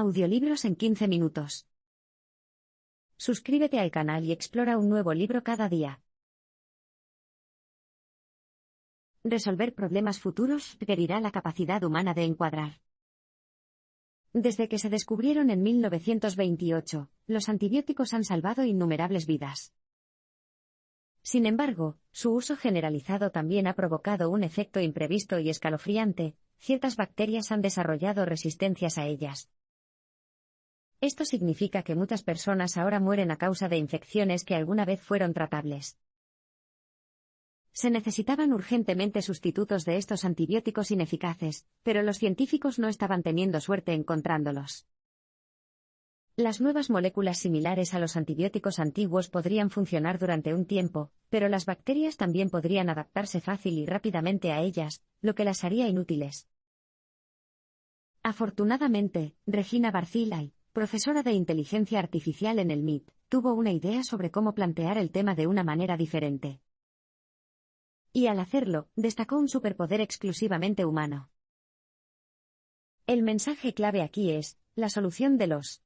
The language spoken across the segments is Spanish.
Audiolibros en 15 minutos. Suscríbete al canal y explora un nuevo libro cada día. Resolver problemas futuros requerirá la capacidad humana de encuadrar. Desde que se descubrieron en 1928, los antibióticos han salvado innumerables vidas. Sin embargo, su uso generalizado también ha provocado un efecto imprevisto y escalofriante: ciertas bacterias han desarrollado resistencias a ellas. Esto significa que muchas personas ahora mueren a causa de infecciones que alguna vez fueron tratables. Se necesitaban urgentemente sustitutos de estos antibióticos ineficaces, pero los científicos no estaban teniendo suerte encontrándolos. Las nuevas moléculas similares a los antibióticos antiguos podrían funcionar durante un tiempo, pero las bacterias también podrían adaptarse fácil y rápidamente a ellas, lo que las haría inútiles. Afortunadamente, Regina Barzilai, profesora de inteligencia artificial en el MIT, tuvo una idea sobre cómo plantear el tema de una manera diferente. Y al hacerlo, destacó un superpoder exclusivamente humano. El mensaje clave aquí es: la solución de los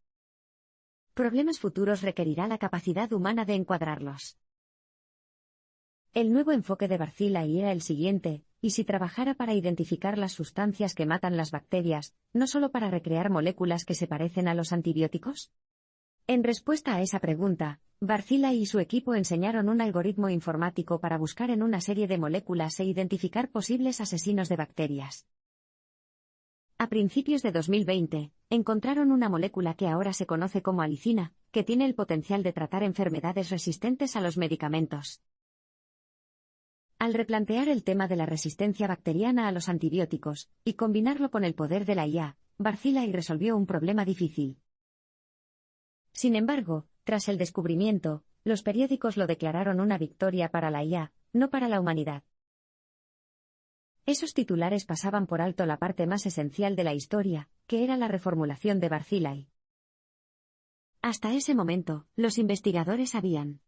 problemas futuros requerirá la capacidad humana de encuadrarlos. El nuevo enfoque de Barzilai era el siguiente: ¿y si trabajara para identificar las sustancias que matan las bacterias, no solo para recrear moléculas que se parecen a los antibióticos? En respuesta a esa pregunta, Barzilai y su equipo enseñaron un algoritmo informático para buscar en una serie de moléculas e identificar posibles asesinos de bacterias. A principios de 2020, encontraron una molécula que ahora se conoce como alicina, que tiene el potencial de tratar enfermedades resistentes a los medicamentos. Al replantear el tema de la resistencia bacteriana a los antibióticos, y combinarlo con el poder de la IA, Barzilai resolvió un problema difícil. Sin embargo, tras el descubrimiento, los periódicos lo declararon una victoria para la IA, no para la humanidad. Esos titulares pasaban por alto la parte más esencial de la historia, que era la reformulación de Barzilai. Hasta ese momento, los investigadores habían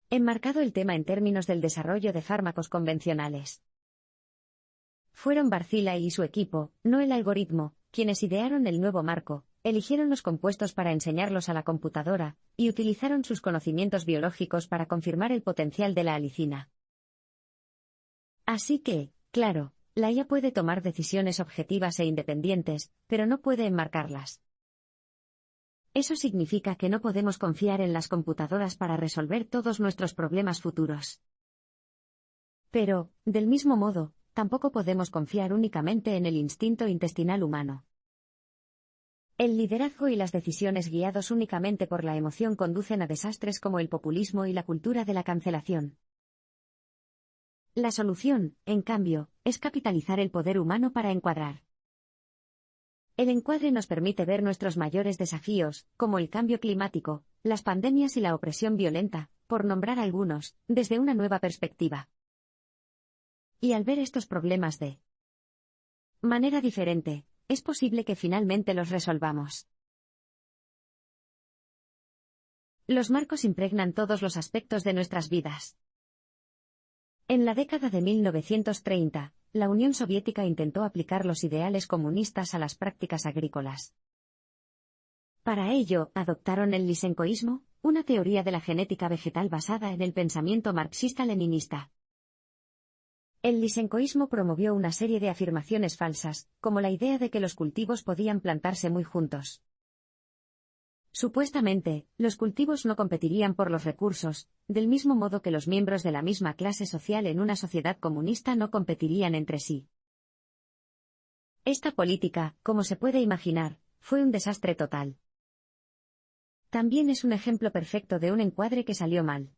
enmarcado el tema en términos del desarrollo de fármacos convencionales. Fueron Barzilai y su equipo, no el algoritmo, quienes idearon el nuevo marco, eligieron los compuestos para enseñarlos a la computadora, y utilizaron sus conocimientos biológicos para confirmar el potencial de la alicina. Así que, claro, la IA puede tomar decisiones objetivas e independientes, pero no puede enmarcarlas. Eso significa que no podemos confiar en las computadoras para resolver todos nuestros problemas futuros. Pero, del mismo modo, tampoco podemos confiar únicamente en el instinto intestinal humano. El liderazgo y las decisiones guiados únicamente por la emoción conducen a desastres como el populismo y la cultura de la cancelación. La solución, en cambio, es capitalizar el poder humano para encuadrar. El encuadre nos permite ver nuestros mayores desafíos, como el cambio climático, las pandemias y la opresión violenta, por nombrar algunos, desde una nueva perspectiva. Y al ver estos problemas de manera diferente, es posible que finalmente los resolvamos. Los marcos impregnan todos los aspectos de nuestras vidas. En la década de 1930, la Unión Soviética intentó aplicar los ideales comunistas a las prácticas agrícolas. Para ello, adoptaron el lisenkoísmo, una teoría de la genética vegetal basada en el pensamiento marxista-leninista. El lisenkoísmo promovió una serie de afirmaciones falsas, como la idea de que los cultivos podían plantarse muy juntos. Supuestamente, los cultivos no competirían por los recursos, del mismo modo que los miembros de la misma clase social en una sociedad comunista no competirían entre sí. Esta política, como se puede imaginar, fue un desastre total. También es un ejemplo perfecto de un encuadre que salió mal.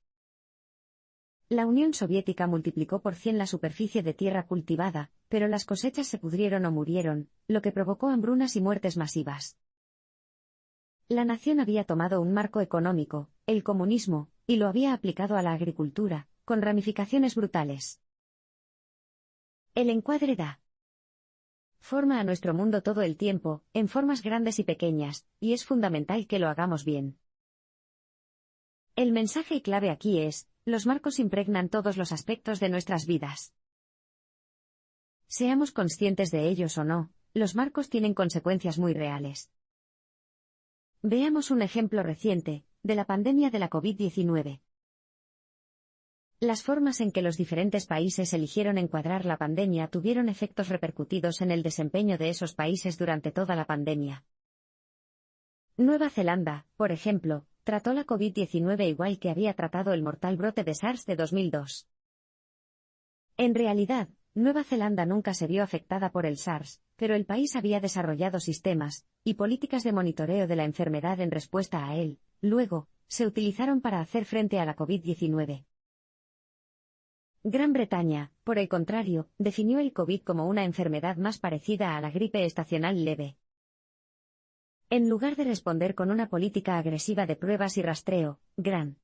La Unión Soviética multiplicó por 100 la superficie de tierra cultivada, pero las cosechas se pudrieron o murieron, lo que provocó hambrunas y muertes masivas. La nación había tomado un marco económico, el comunismo, y lo había aplicado a la agricultura, con ramificaciones brutales. El encuadre da forma a nuestro mundo todo el tiempo, en formas grandes y pequeñas, y es fundamental que lo hagamos bien. El mensaje clave aquí es: los marcos impregnan todos los aspectos de nuestras vidas. Seamos conscientes de ellos o no, los marcos tienen consecuencias muy reales. Veamos un ejemplo reciente, de la pandemia de la COVID-19. Las formas en que los diferentes países eligieron encuadrar la pandemia tuvieron efectos repercutidos en el desempeño de esos países durante toda la pandemia. Nueva Zelanda, por ejemplo, trató la COVID-19 igual que había tratado el mortal brote de SARS de 2002. En realidad, Nueva Zelanda nunca se vio afectada por el SARS, pero el país había desarrollado sistemas y políticas de monitoreo de la enfermedad en respuesta a él. Luego, se utilizaron para hacer frente a la COVID-19. Gran Bretaña, por el contrario, definió el COVID como una enfermedad más parecida a la gripe estacional leve. En lugar de responder con una política agresiva de pruebas y rastreo, Gran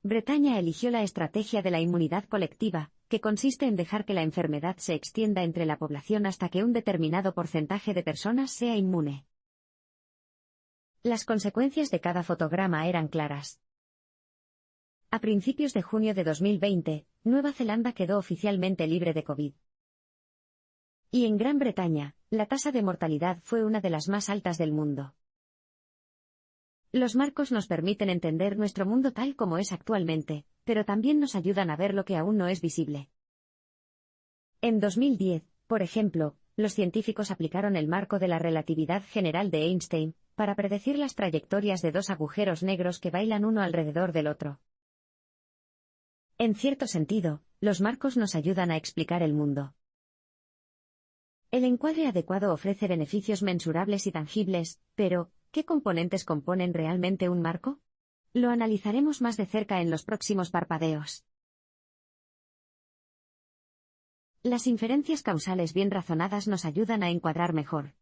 Bretaña eligió la estrategia de la inmunidad colectiva, que consiste en dejar que la enfermedad se extienda entre la población hasta que un determinado porcentaje de personas sea inmune. Las consecuencias de cada fotograma eran claras. A principios de junio de 2020, Nueva Zelanda quedó oficialmente libre de COVID. Y en Gran Bretaña, la tasa de mortalidad fue una de las más altas del mundo. Los marcos nos permiten entender nuestro mundo tal como es actualmente, pero también nos ayudan a ver lo que aún no es visible. En 2010, por ejemplo, los científicos aplicaron el marco de la relatividad general de Einstein para predecir las trayectorias de dos agujeros negros que bailan uno alrededor del otro. En cierto sentido, los marcos nos ayudan a explicar el mundo. El encuadre adecuado ofrece beneficios mensurables y tangibles, pero, ¿qué componentes componen realmente un marco? Lo analizaremos más de cerca en los próximos parpadeos. Las inferencias causales bien razonadas nos ayudan a encuadrar mejor.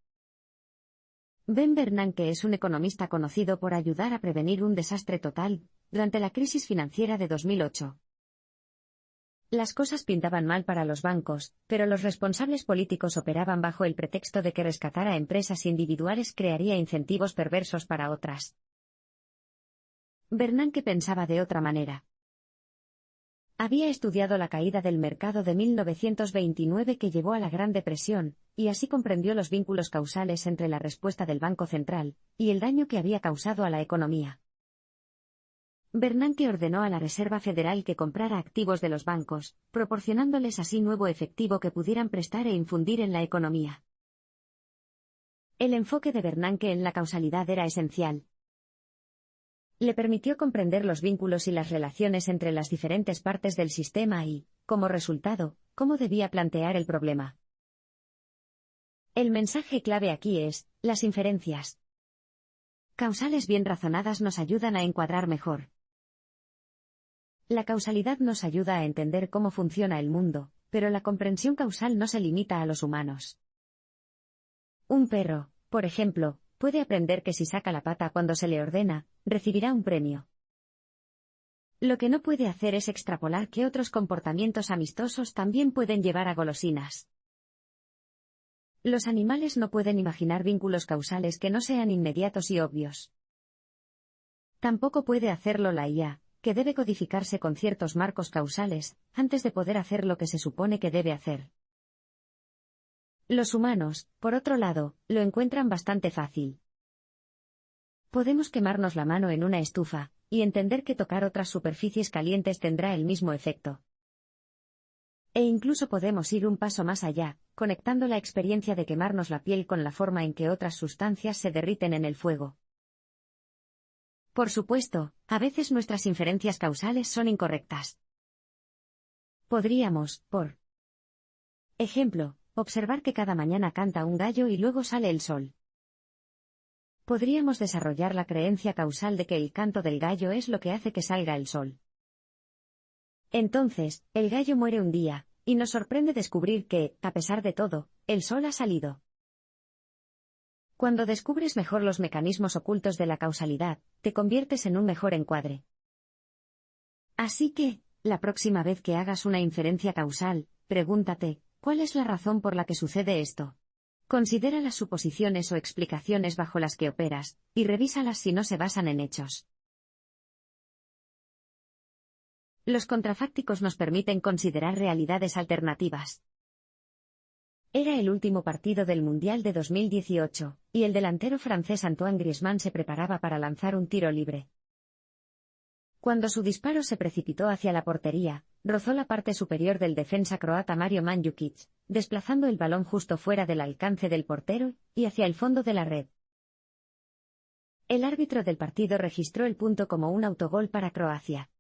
Ben Bernanke es un economista conocido por ayudar a prevenir un desastre total durante la crisis financiera de 2008. Las cosas pintaban mal para los bancos, pero los responsables políticos operaban bajo el pretexto de que rescatar a empresas individuales crearía incentivos perversos para otras. Bernanke pensaba de otra manera. Había estudiado la caída del mercado de 1929 que llevó a la Gran Depresión, y así comprendió los vínculos causales entre la respuesta del Banco Central y el daño que había causado a la economía. Bernanke ordenó a la Reserva Federal que comprara activos de los bancos, proporcionándoles así nuevo efectivo que pudieran prestar e infundir en la economía. El enfoque de Bernanke en la causalidad era esencial. Le permitió comprender los vínculos y las relaciones entre las diferentes partes del sistema y, como resultado, cómo debía plantear el problema. El mensaje clave aquí es, las inferencias causales bien razonadas nos ayudan a encuadrar mejor. La causalidad nos ayuda a entender cómo funciona el mundo, pero la comprensión causal no se limita a los humanos. Un perro, por ejemplo, puede aprender que si saca la pata cuando se le ordena, recibirá un premio. Lo que no puede hacer es extrapolar que otros comportamientos amistosos también pueden llevar a golosinas. Los animales no pueden imaginar vínculos causales que no sean inmediatos y obvios. Tampoco puede hacerlo la IA, que debe codificarse con ciertos marcos causales, antes de poder hacer lo que se supone que debe hacer. Los humanos, por otro lado, lo encuentran bastante fácil. Podemos quemarnos la mano en una estufa, y entender que tocar otras superficies calientes tendrá el mismo efecto. E incluso podemos ir un paso más allá, conectando la experiencia de quemarnos la piel con la forma en que otras sustancias se derriten en el fuego. Por supuesto, a veces nuestras inferencias causales son incorrectas. Podríamos, por ejemplo, observar que cada mañana canta un gallo y luego sale el sol. Podríamos desarrollar la creencia causal de que el canto del gallo es lo que hace que salga el sol. Entonces, el gallo muere un día, y nos sorprende descubrir que, a pesar de todo, el sol ha salido. Cuando descubres mejor los mecanismos ocultos de la causalidad, te conviertes en un mejor encuadre. Así que, la próxima vez que hagas una inferencia causal, pregúntate, ¿cuál es la razón por la que sucede esto? Considera las suposiciones o explicaciones bajo las que operas, y revísalas si no se basan en hechos. Los contrafácticos nos permiten considerar realidades alternativas. Era el último partido del Mundial de 2018, y el delantero francés Antoine Griezmann se preparaba para lanzar un tiro libre. Cuando su disparo se precipitó hacia la portería, rozó la parte superior del defensa croata Mario Mandžukić, desplazando el balón justo fuera del alcance del portero y hacia el fondo de la red. El árbitro del partido registró el punto como un autogol para Croacia.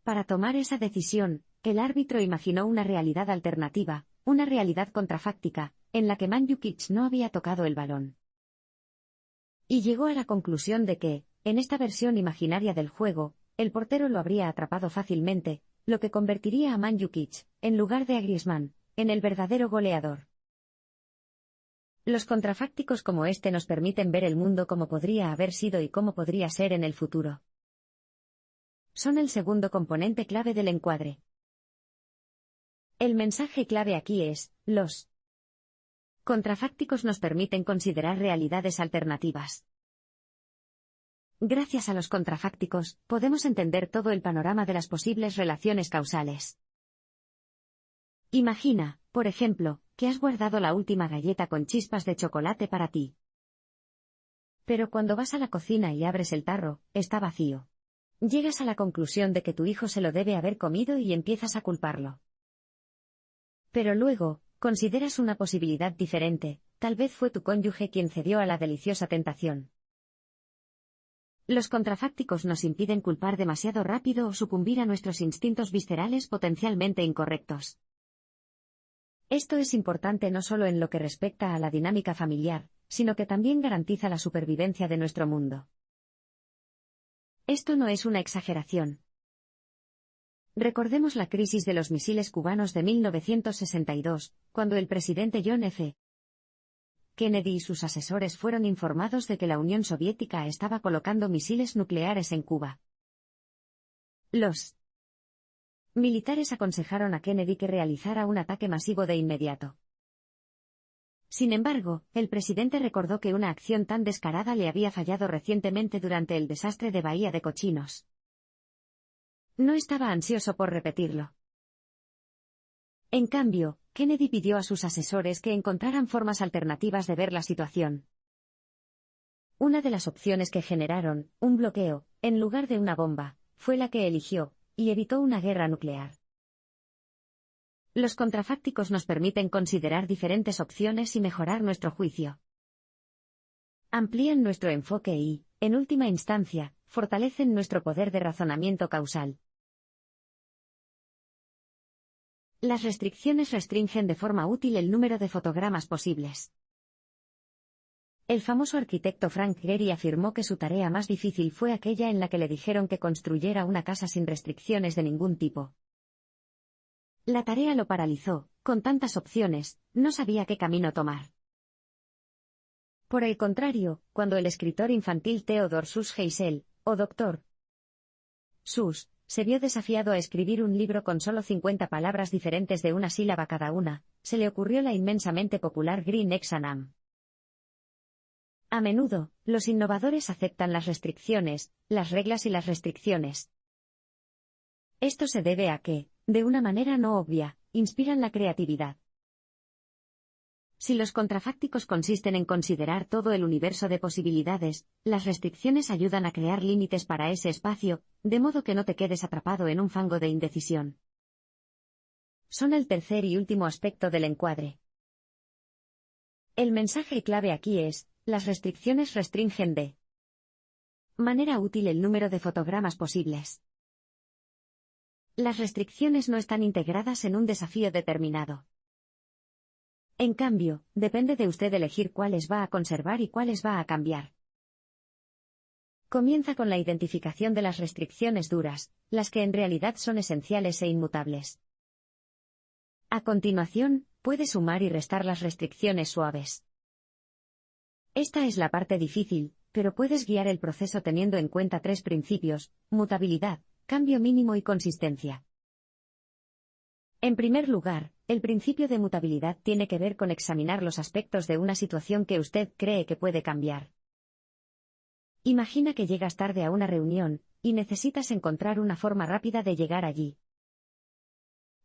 Para tomar esa decisión, el árbitro imaginó una realidad alternativa, una realidad contrafáctica, en la que Mandžukić no había tocado el balón. Y llegó a la conclusión de que, en esta versión imaginaria del juego, el portero lo habría atrapado fácilmente, lo que convertiría a Mandžukić, en lugar de a Griezmann, en el verdadero goleador. Los contrafácticos como este nos permiten ver el mundo como podría haber sido y cómo podría ser en el futuro. Son el segundo componente clave del encuadre. El mensaje clave aquí es, los contrafácticos nos permiten considerar realidades alternativas. Gracias a los contrafácticos, podemos entender todo el panorama de las posibles relaciones causales. Imagina, por ejemplo, que has guardado la última galleta con chispas de chocolate para ti. Pero cuando vas a la cocina y abres el tarro, está vacío. Llegas a la conclusión de que tu hijo se lo debe haber comido y empiezas a culparlo. Pero luego, consideras una posibilidad diferente, tal vez fue tu cónyuge quien cedió a la deliciosa tentación. Los contrafácticos nos impiden culpar demasiado rápido o sucumbir a nuestros instintos viscerales potencialmente incorrectos. Esto es importante no solo en lo que respecta a la dinámica familiar, sino que también garantiza la supervivencia de nuestro mundo. Esto no es una exageración. Recordemos la crisis de los misiles cubanos de 1962, cuando el presidente John F. Kennedy y sus asesores fueron informados de que la Unión Soviética estaba colocando misiles nucleares en Cuba. Los militares aconsejaron a Kennedy que realizara un ataque masivo de inmediato. Sin embargo, el presidente recordó que una acción tan descarada le había fallado recientemente durante el desastre de Bahía de Cochinos. No estaba ansioso por repetirlo. En cambio, Kennedy pidió a sus asesores que encontraran formas alternativas de ver la situación. Una de las opciones que generaron, un bloqueo, en lugar de una bomba, fue la que eligió, y evitó una guerra nuclear. Los contrafácticos nos permiten considerar diferentes opciones y mejorar nuestro juicio. Amplían nuestro enfoque y, en última instancia, fortalecen nuestro poder de razonamiento causal. Las restricciones restringen de forma útil el número de fotogramas posibles. El famoso arquitecto Frank Gehry afirmó que su tarea más difícil fue aquella en la que le dijeron que construyera una casa sin restricciones de ningún tipo. La tarea lo paralizó, con tantas opciones, no sabía qué camino tomar. Por el contrario, cuando el escritor infantil Theodor Seuss Geisel, o Dr. Seuss, se vio desafiado a escribir un libro con solo 50 palabras diferentes de una sílaba cada una, se le ocurrió la inmensamente popular Green Eggs and Ham. A menudo, los innovadores aceptan las restricciones, las reglas y las restricciones. Esto se debe a que, de una manera no obvia, inspiran la creatividad. Si los contrafácticos consisten en considerar todo el universo de posibilidades, las restricciones ayudan a crear límites para ese espacio, de modo que no te quedes atrapado en un fango de indecisión. Son el tercer y último aspecto del encuadre. El mensaje clave aquí es, las restricciones restringen de manera útil el número de fotogramas posibles. Las restricciones no están integradas en un desafío determinado. En cambio, depende de usted elegir cuáles va a conservar y cuáles va a cambiar. Comienza con la identificación de las restricciones duras, las que en realidad son esenciales e inmutables. A continuación, puede sumar y restar las restricciones suaves. Esta es la parte difícil, pero puedes guiar el proceso teniendo en cuenta tres principios: mutabilidad, cambio mínimo y consistencia. En primer lugar, el principio de mutabilidad tiene que ver con examinar los aspectos de una situación que usted cree que puede cambiar. Imagina que llegas tarde a una reunión, y necesitas encontrar una forma rápida de llegar allí.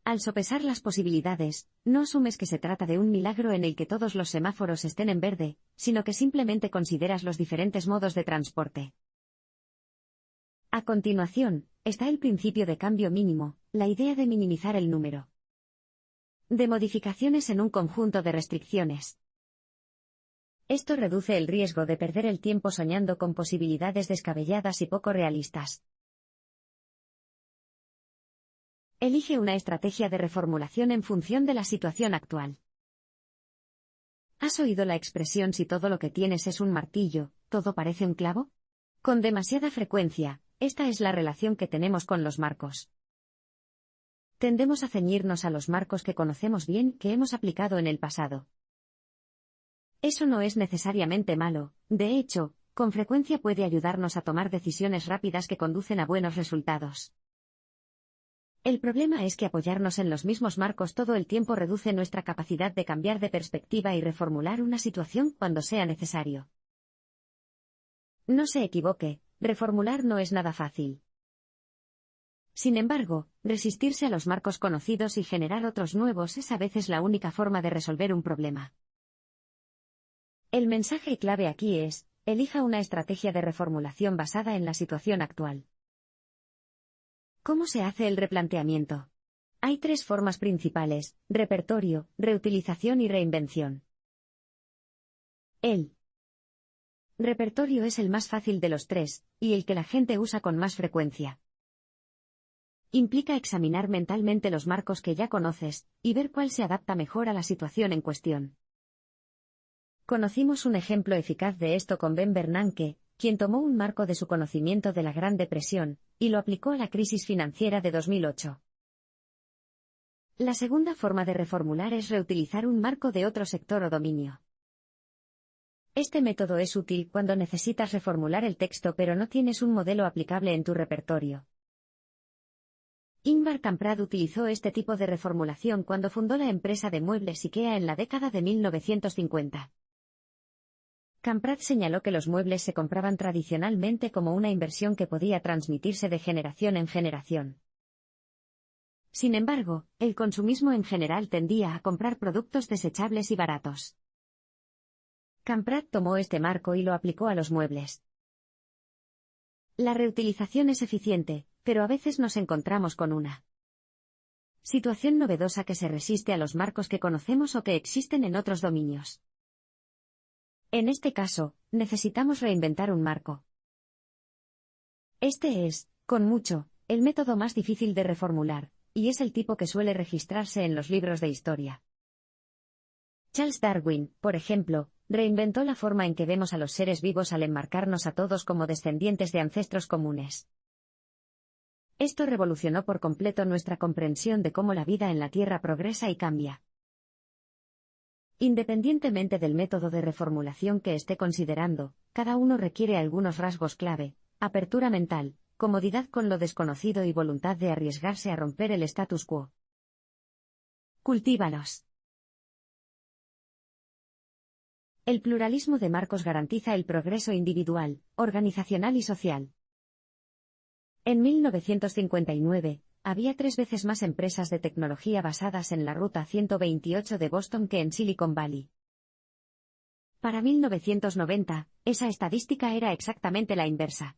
Al sopesar las posibilidades, no asumes que se trata de un milagro en el que todos los semáforos estén en verde, sino que simplemente consideras los diferentes modos de transporte. A continuación, está el principio de cambio mínimo, la idea de minimizar el número de modificaciones en un conjunto de restricciones. Esto reduce el riesgo de perder el tiempo soñando con posibilidades descabelladas y poco realistas. Elige una estrategia de reformulación en función de la situación actual. ¿Has oído la expresión si todo lo que tienes es un martillo, todo parece un clavo? Con demasiada frecuencia, esta es la relación que tenemos con los marcos. Tendemos a ceñirnos a los marcos que conocemos bien, que hemos aplicado en el pasado. Eso no es necesariamente malo, de hecho, con frecuencia puede ayudarnos a tomar decisiones rápidas que conducen a buenos resultados. El problema es que apoyarnos en los mismos marcos todo el tiempo reduce nuestra capacidad de cambiar de perspectiva y reformular una situación cuando sea necesario. No se equivoque, reformular no es nada fácil. Sin embargo, resistirse a los marcos conocidos y generar otros nuevos es a veces la única forma de resolver un problema. El mensaje clave aquí es, elija una estrategia de reformulación basada en la situación actual. ¿Cómo se hace el replanteamiento? Hay tres formas principales: repertorio, reutilización y reinvención. El repertorio es el más fácil de los tres, y el que la gente usa con más frecuencia. Implica examinar mentalmente los marcos que ya conoces, y ver cuál se adapta mejor a la situación en cuestión. Conocimos un ejemplo eficaz de esto con Ben Bernanke, quien tomó un marco de su conocimiento de la Gran Depresión, y lo aplicó a la crisis financiera de 2008. La segunda forma de reformular es reutilizar un marco de otro sector o dominio. Este método es útil cuando necesitas reformular el texto pero no tienes un modelo aplicable en tu repertorio. Ingvar Kamprad utilizó este tipo de reformulación cuando fundó la empresa de muebles IKEA en la década de 1950. Kamprad señaló que los muebles se compraban tradicionalmente como una inversión que podía transmitirse de generación en generación. Sin embargo, el consumismo en general tendía a comprar productos desechables y baratos. Kamprad tomó este marco y lo aplicó a los muebles. La reutilización es eficiente, pero a veces nos encontramos con una situación novedosa que se resiste a los marcos que conocemos o que existen en otros dominios. En este caso, necesitamos reinventar un marco. Este es, con mucho, el método más difícil de reformular, y es el tipo que suele registrarse en los libros de historia. Charles Darwin, por ejemplo, reinventó la forma en que vemos a los seres vivos al enmarcarnos a todos como descendientes de ancestros comunes. Esto revolucionó por completo nuestra comprensión de cómo la vida en la Tierra progresa y cambia. Independientemente del método de reformulación que esté considerando, cada uno requiere algunos rasgos clave: apertura mental, comodidad con lo desconocido y voluntad de arriesgarse a romper el status quo. Cultívalos. El pluralismo de marcos garantiza el progreso individual, organizacional y social. En 1959, había 3 veces más empresas de tecnología basadas en la Ruta 128 de Boston que en Silicon Valley. Para 1990, esa estadística era exactamente la inversa.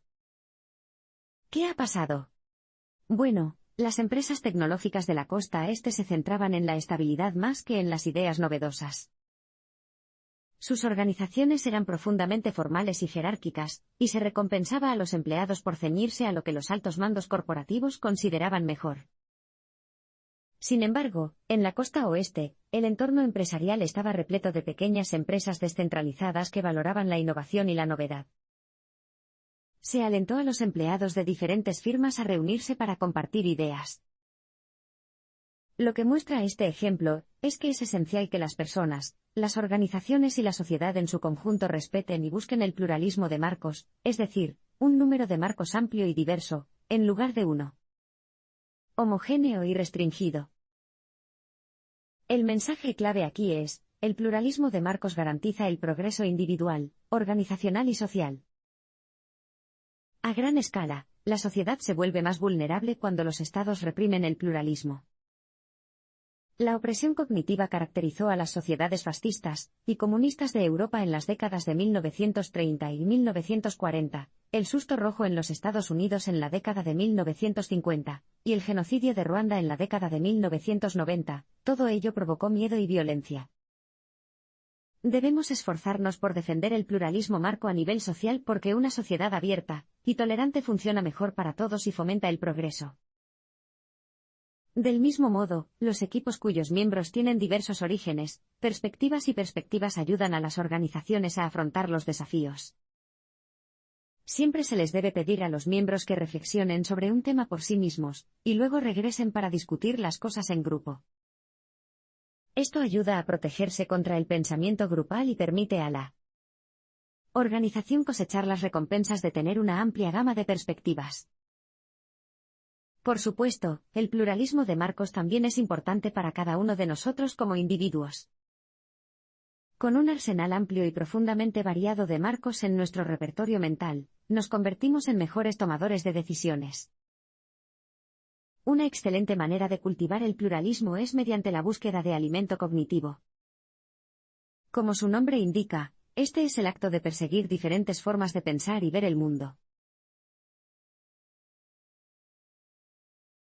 ¿Qué ha pasado? Bueno, las empresas tecnológicas de la costa este se centraban en la estabilidad más que en las ideas novedosas. Sus organizaciones eran profundamente formales y jerárquicas, y se recompensaba a los empleados por ceñirse a lo que los altos mandos corporativos consideraban mejor. Sin embargo, en la costa oeste, el entorno empresarial estaba repleto de pequeñas empresas descentralizadas que valoraban la innovación y la novedad. Se alentó a los empleados de diferentes firmas a reunirse para compartir ideas. Lo que muestra este ejemplo es que es esencial que las personas, las organizaciones y la sociedad en su conjunto respeten y busquen el pluralismo de marcos, es decir, un número de marcos amplio y diverso, en lugar de uno homogéneo y restringido. El mensaje clave aquí es: el pluralismo de marcos garantiza el progreso individual, organizacional y social. A gran escala, la sociedad se vuelve más vulnerable cuando los estados reprimen el pluralismo. La opresión cognitiva caracterizó a las sociedades fascistas y comunistas de Europa en las décadas de 1930 y 1940, el susto rojo en los Estados Unidos en la década de 1950, y el genocidio de Ruanda en la década de 1990, todo ello provocó miedo y violencia. Debemos esforzarnos por defender el pluralismo marco a nivel social porque una sociedad abierta y tolerante funciona mejor para todos y fomenta el progreso. Del mismo modo, los equipos cuyos miembros tienen diversos orígenes, perspectivas ayudan a las organizaciones a afrontar los desafíos. Siempre se les debe pedir a los miembros que reflexionen sobre un tema por sí mismos, y luego regresen para discutir las cosas en grupo. Esto ayuda a protegerse contra el pensamiento grupal y permite a la organización cosechar las recompensas de tener una amplia gama de perspectivas. Por supuesto, el pluralismo de marcos también es importante para cada uno de nosotros como individuos. Con un arsenal amplio y profundamente variado de marcos en nuestro repertorio mental, nos convertimos en mejores tomadores de decisiones. Una excelente manera de cultivar el pluralismo es mediante la búsqueda de alimento cognitivo. Como su nombre indica, este es el acto de perseguir diferentes formas de pensar y ver el mundo.